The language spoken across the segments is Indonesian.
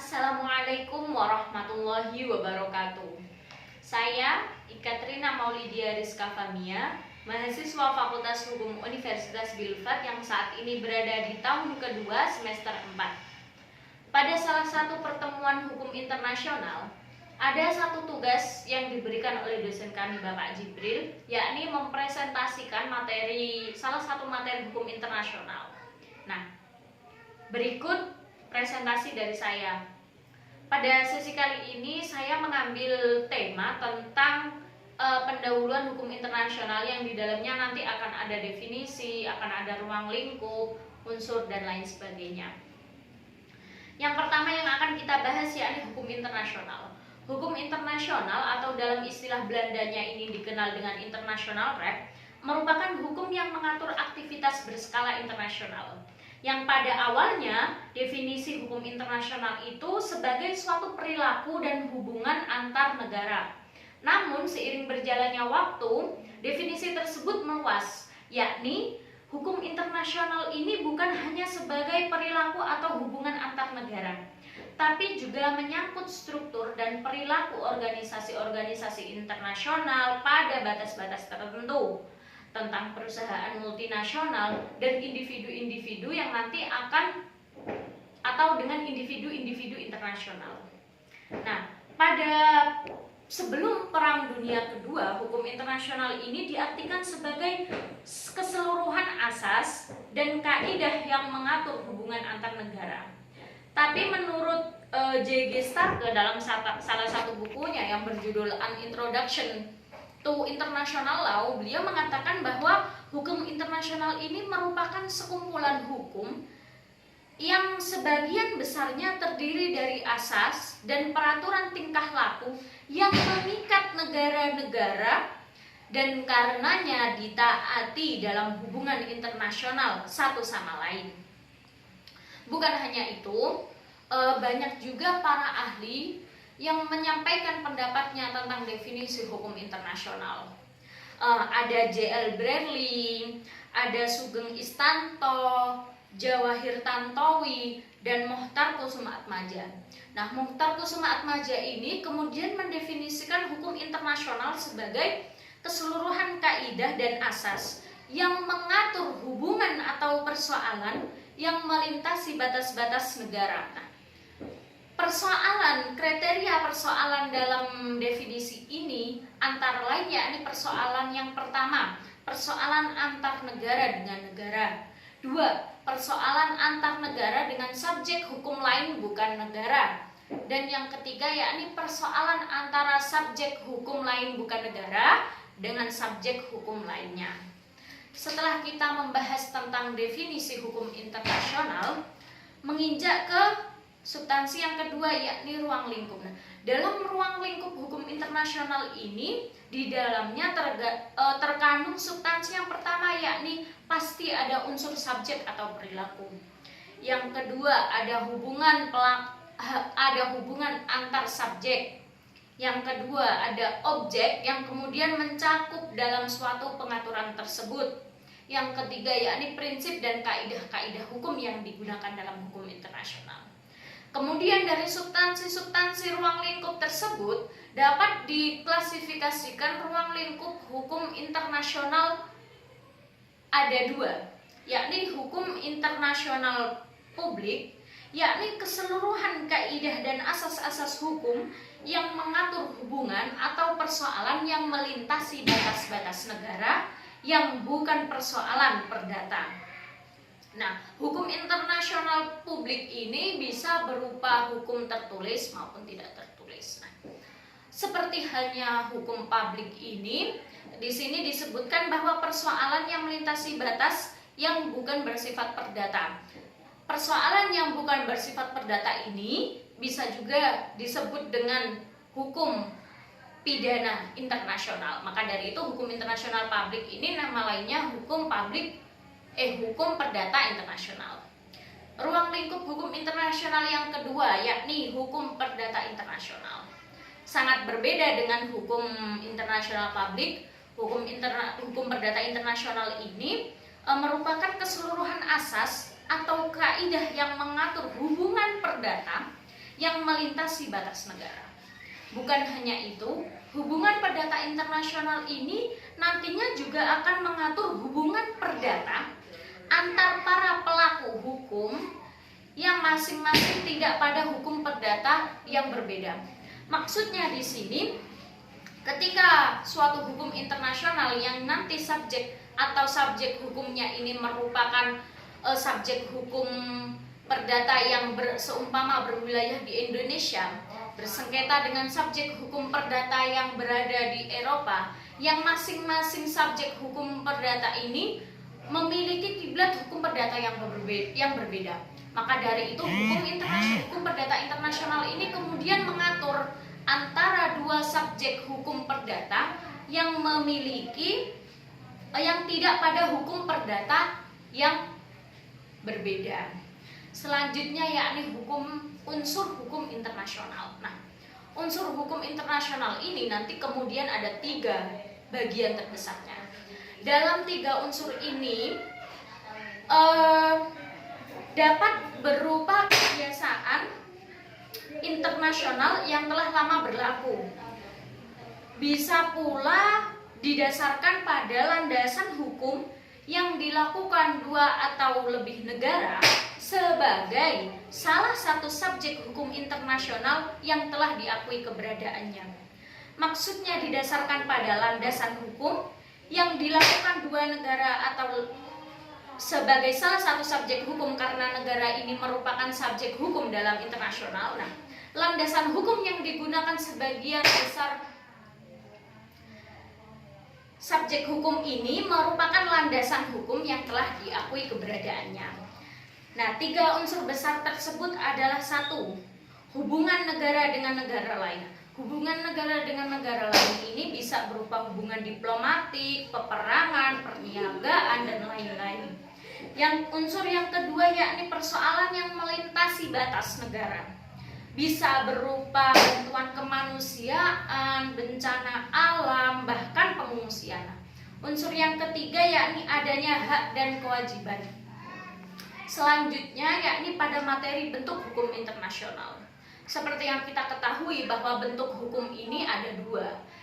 Assalamualaikum warahmatullahi wabarakatuh. Saya Ikatrina Maulidia Rizka Famia, mahasiswa Fakultas Hukum Universitas Bilfat yang saat ini berada di tahun kedua semester 4. Pada salah satu pertemuan hukum internasional, ada satu tugas yang diberikan oleh dosen kami Bapak Jibril, yakni mempresentasikan salah satu materi hukum internasional. Nah, berikut presentasi dari saya. Pada sesi kali ini saya mengambil tema tentang pendahuluan hukum internasional yang di dalamnya nanti akan ada definisi, akan ada ruang lingkup, unsur dan lain sebagainya. Yang pertama yang akan kita bahas yakni hukum internasional. Hukum internasional atau dalam istilah Belandanya ini dikenal dengan international law merupakan hukum yang mengatur aktivitas berskala internasional. Yang pada awalnya definisi hukum internasional itu sebagai suatu perilaku dan hubungan antar negara. Namun seiring berjalannya waktu, definisi tersebut meluas, yakni hukum internasional ini bukan hanya sebagai perilaku atau hubungan antar negara, tapi juga menyangkut struktur dan perilaku organisasi-organisasi internasional pada batas-batas tertentu, tentang perusahaan multinasional dan individu-individu yang nanti akan atau dengan individu-individu internasional. Nah, pada sebelum Perang Dunia Kedua, hukum internasional ini diartikan sebagai keseluruhan asas dan kaidah yang mengatur hubungan antar negara. Tapi menurut J.G. Starke dalam salah satu bukunya yang berjudul An Introduction to International Law, beliau mengatakan bahwa hukum internasional ini merupakan sekumpulan hukum yang sebagian besarnya terdiri dari asas dan peraturan tingkah laku yang mengikat negara-negara dan karenanya ditaati dalam hubungan internasional satu sama lain. Bukan hanya itu, banyak juga para ahli yang menyampaikan pendapatnya tentang definisi hukum internasional. Ada J.L. Bradley, ada Sugeng Istanto, Jawahir Tantowi, dan Mohtar Kusumaatmadja. Nah, Mohtar Kusumaatmadja ini kemudian mendefinisikan hukum internasional sebagai keseluruhan kaidah dan asas yang mengatur hubungan atau persoalan yang melintasi batas-batas negara. Nah, kriteria persoalan dalam definisi ini antara lain yakni persoalan yang pertama, persoalan antar negara dengan negara. 2. Persoalan antar negara dengan subjek hukum lain bukan negara. Dan yang ketiga yakni persoalan antara subjek hukum lain bukan negara dengan subjek hukum lainnya. Setelah kita membahas tentang definisi hukum internasional, menginjak ke substansi yang kedua yakni ruang lingkup. Nah, dalam ruang lingkup hukum internasional ini di dalamnya terkandung substansi yang pertama yakni pasti ada unsur subjek atau perilaku. Yang kedua ada hubungan antar subjek. Yang kedua ada objek yang kemudian mencakup dalam suatu pengaturan tersebut. Yang ketiga yakni prinsip dan kaidah-kaidah hukum yang digunakan dalam hukum internasional. Kemudian dari substansi ruang lingkup tersebut dapat diklasifikasikan ruang lingkup hukum internasional ada 2, yakni hukum internasional publik, yakni keseluruhan kaidah dan asas-asas hukum yang mengatur hubungan atau persoalan yang melintasi batas-batas negara yang bukan persoalan perdata. Nah, hukum internasional publik ini bisa berupa hukum tertulis maupun tidak tertulis. Nah, seperti halnya hukum publik ini, di sini disebutkan bahwa persoalan yang melintasi batas yang bukan bersifat perdata. Persoalan yang bukan bersifat perdata ini bisa juga disebut dengan hukum pidana internasional. Maka dari itu hukum internasional publik ini nama lainnya hukum perdata internasional. Ruang lingkup hukum internasional yang kedua yakni hukum perdata internasional. Sangat berbeda dengan hukum internasional publik. Hukum perdata internasional ini merupakan keseluruhan asas atau kaidah yang mengatur hubungan perdata yang melintasi batas negara. Bukan hanya itu, hubungan perdata internasional ini nantinya juga akan mengatur hubungan perdata antar para pelaku hukum yang masing-masing tidak pada hukum perdata yang berbeda. Maksudnya di sini, ketika suatu hukum internasional yang nanti subjek atau subjek hukumnya ini merupakan subjek hukum perdata yang seumpama berwilayah di Indonesia, bersengketa dengan subjek hukum perdata yang berada di Eropa, yang masing-masing subjek hukum perdata ini memiliki kiblat hukum perdata yang berbeda. Maka dari itu hukum perdata internasional ini kemudian mengatur antara dua subjek hukum perdata yang memiliki yang tidak pada hukum perdata yang berbeda. Selanjutnya yakni unsur hukum internasional. Nah, unsur hukum internasional ini nanti kemudian ada 3 bagian terbesarnya. Dalam 3 unsur ini dapat berupa kebiasaan internasional yang telah lama berlaku. Bisa pula didasarkan pada landasan hukum yang dilakukan 2 atau lebih negara sebagai salah satu subjek hukum internasional yang telah diakui keberadaannya. Maksudnya didasarkan pada landasan hukum yang dilakukan 2 negara atau sebagai salah satu subjek hukum karena negara ini merupakan subjek hukum dalam internasional. Nah, landasan hukum yang digunakan sebagian besar subjek hukum ini merupakan landasan hukum yang telah diakui keberadaannya. Nah, 3 unsur besar tersebut adalah 1. Hubungan negara dengan negara lain. Hubungan negara dengan negara lain ini bisa berupa hubungan diplomatik, peperangan, perniagaan, dan lain-lain. Yang unsur yang kedua yakni persoalan yang melintasi batas negara. Bisa berupa bantuan kemanusiaan, bencana alam, bahkan pengungsian. Unsur yang ketiga yakni adanya hak dan kewajiban. Selanjutnya yakni pada materi bentuk hukum internasional. Seperti yang kita ketahui bahwa bentuk hukum ini ada 2,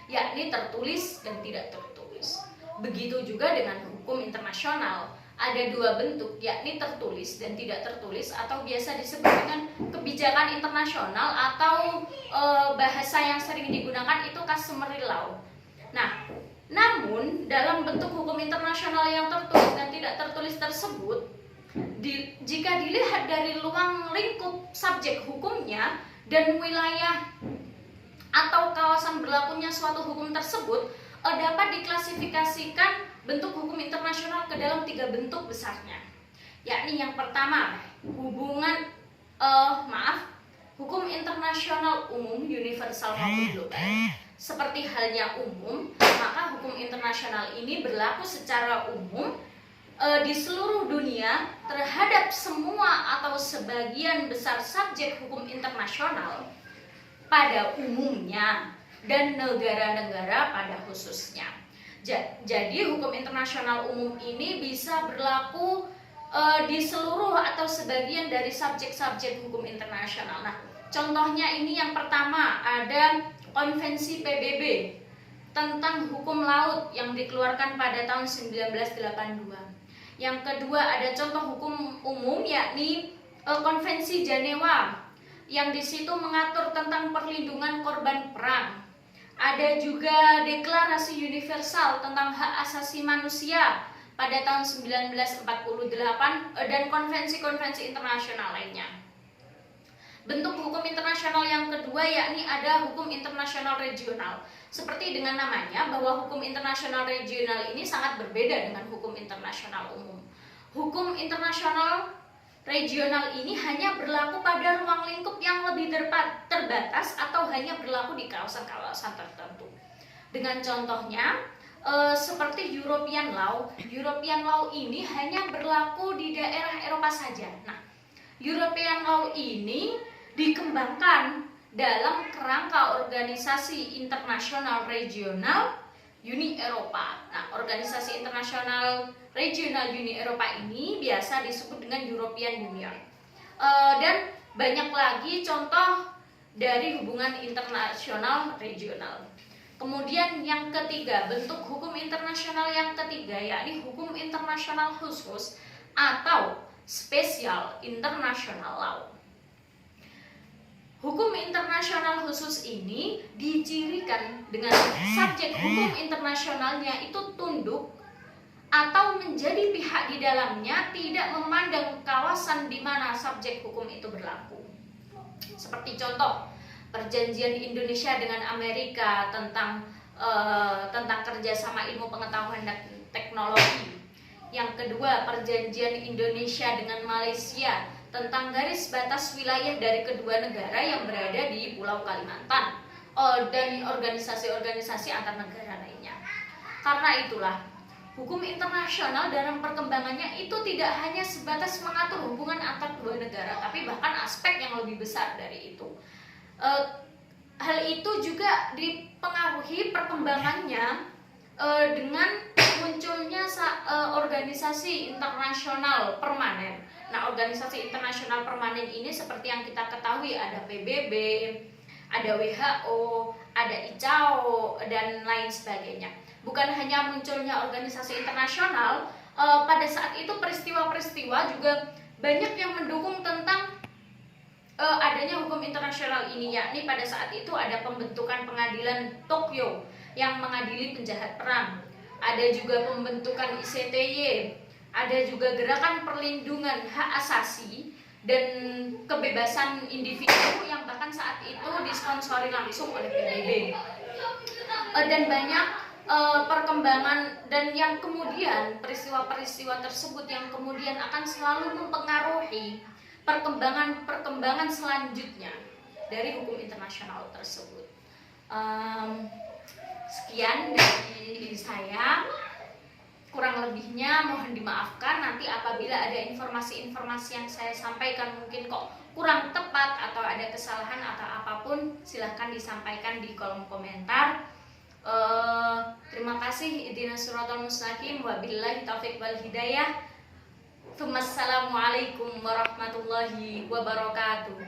yakni tertulis dan tidak tertulis. Begitu juga dengan hukum internasional, ada 2 bentuk, yakni tertulis dan tidak tertulis, atau biasa disebut dengan kebijakan internasional atau bahasa yang sering digunakan itu customary law. Nah, namun dalam bentuk hukum internasional yang tertulis dan tidak tertulis tersebut, jika dilihat dari ruang lingkup subjek hukumnya dan wilayah atau kawasan berlakunya suatu hukum tersebut, dapat diklasifikasikan bentuk hukum internasional ke dalam 3 bentuk besarnya. Yakni yang pertama, hukum internasional umum, universal maupun global. Seperti halnya umum, maka hukum internasional ini berlaku secara umum di seluruh dunia terhadap semua atau sebagian besar subjek hukum internasional pada umumnya dan negara-negara pada khususnya. Jadi hukum internasional umum ini bisa berlaku di seluruh atau sebagian dari subjek-subjek hukum internasional. Nah, contohnya ini yang pertama ada Konvensi PBB tentang hukum laut yang dikeluarkan pada tahun 1982. Yang kedua ada contoh hukum umum yakni Konvensi Jenewa yang di situ mengatur tentang perlindungan korban perang. Ada juga Deklarasi Universal tentang Hak Asasi Manusia pada tahun 1948 dan konvensi-konvensi internasional lainnya. Bentuk hukum internasional yang kedua yakni ada hukum internasional regional. Seperti dengan namanya bahwa hukum internasional regional ini sangat berbeda dengan hukum internasional umum. Hukum internasional regional ini hanya berlaku pada ruang lingkup yang lebih terbatas atau hanya berlaku di kawasan-kawasan tertentu. Dengan contohnya seperti European Law. European Law ini hanya berlaku di daerah Eropa saja. Nah, European Law ini dikembangkan dalam kerangka organisasi internasional regional Uni Eropa. Nah, organisasi internasional regional Uni Eropa ini biasa disebut dengan European Union. Dan banyak lagi contoh dari hubungan internasional regional. Kemudian yang ketiga, bentuk hukum internasional yang ketiga yakni hukum internasional khusus atau special international law. Hukum internasional khusus ini dicirikan dengan subjek hukum internasionalnya itu tunduk atau menjadi pihak di dalamnya, tidak memandang kawasan di mana subjek hukum itu berlaku. Seperti contoh, perjanjian Indonesia dengan Amerika tentang kerjasama ilmu pengetahuan dan teknologi. Yang kedua, perjanjian Indonesia dengan Malaysia tentang garis batas wilayah dari kedua negara yang berada di Pulau Kalimantan, dan organisasi-organisasi antar negara lainnya. Karena itulah, hukum internasional dalam perkembangannya itu tidak hanya sebatas mengatur hubungan antar dua negara, tapi bahkan aspek yang lebih besar dari itu. Hal itu juga dipengaruhi perkembangannya dengan munculnya organisasi internasional permanen. Nah, organisasi internasional permanen ini seperti yang kita ketahui ada PBB, ada WHO, ada ICAO, dan lain sebagainya. Bukan hanya munculnya organisasi internasional, pada saat itu peristiwa-peristiwa juga banyak yang mendukung tentang adanya hukum internasional ini, yakni pada saat itu ada pembentukan pengadilan Tokyo yang mengadili penjahat perang, ada juga pembentukan ICTY, ada juga gerakan perlindungan hak asasi dan kebebasan individu yang bahkan saat itu disponsori langsung oleh PBB, dan banyak perkembangan, dan yang kemudian peristiwa-peristiwa tersebut yang kemudian akan selalu mempengaruhi perkembangan selanjutnya dari hukum internasional tersebut. Sekian dari saya, kurang lebihnya mohon dimaafkan nanti apabila ada informasi-informasi yang saya sampaikan mungkin kok kurang tepat atau ada kesalahan atau apapun, silahkan disampaikan di kolom komentar. Terima kasih. Ihdinas siratal mustaqim, wabillahi taufiq wal hidayah. Assalamualaikum warahmatullahi wabarakatuh.